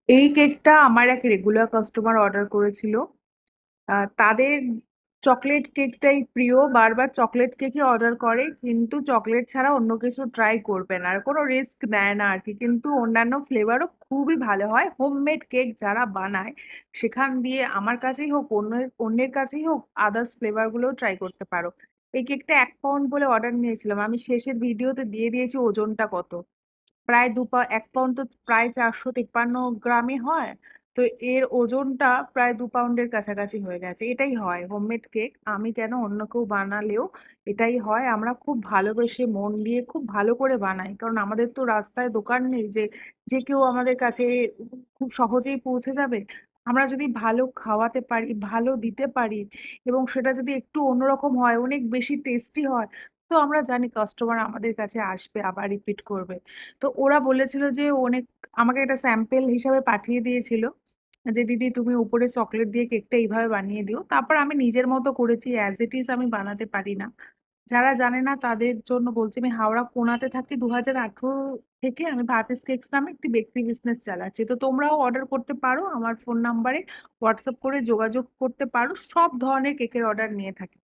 এই কেকটা আমার এক রেগুলার কাস্টমার অর্ডার করেছিল। তাদের চকলেট কেকটাই প্রিয়, বারবার চকলেট কেকই অর্ডার করে, কিন্তু চকলেট ছাড়া অন্য কিছু ট্রাই করবে না, আর কোনো রিস্ক নেয় না আর কি। কিন্তু অন্যান্য ফ্লেভারও খুবই ভালো হয়। হোমমেড কেক যারা বানায়, সেখান দিয়ে আমার কাছেই হোক, অন্যের কাছেই হোক, আদার্স ফ্লেভারগুলোও ট্রাই করতে পারো। এই কেকটা 1 পাউন্ড বলে অর্ডার নিয়েছিলাম, আমি শেষের ভিডিওতে দিয়ে দিয়েছি ওজনটা কত। প্রায় 1 পাউন্ড তো প্রায় 453 গ্রামই হয়। তো এর ওজনটা প্রায় 2 পাউন্ডের কাছাকাছি হয়ে গেছে। এটাই হয় হোমমেড কেক, আমি কেন অন্য কেউ বানালেও এটাই হয়। আমরা খুব ভালোবেসে মন দিয়ে খুব ভালো করে বানাই, কারণ আমাদের তো রাস্তায় দোকান নেই যে যে কেউ আমাদের কাছে খুব সহজেই পৌঁছে যাবে। আমরা যদি ভালো খাওয়াতে পারি, ভালো দিতে পারি, এবং সেটা যদি একটু অন্যরকম হয়, অনেক বেশি টেস্টি হয়, তো আমরা জানি কাস্টমার আমাদের কাছে আসবে, আবার রিপিট করবে। তো ওরা বলেছিল যে অনেক, আমাকে একটা স্যাম্পেল হিসাবে পাঠিয়ে দিয়েছিল যে দিদি তুমি উপরে চকলেট দিয়ে কেকটা এইভাবে বানিয়ে দিও। তারপর আমি নিজের মতো করেছি, অ্যাজ ইট ইজ আমি বানাতে পারি না। যারা জানে না তাদের জন্য বলছি, আমি হাওড়া কোনাতে থাকি। 2018 থেকে আমি ভাতিস কেকস নামে একটি বেকারি বিজনেস চালাচ্ছি। তো তোমরাও অর্ডার করতে পারো, আমার ফোন নাম্বারে হোয়াটসঅ্যাপ করে যোগাযোগ করতে পারো, সব ধরনের কেকের অর্ডার নিয়ে থাকি।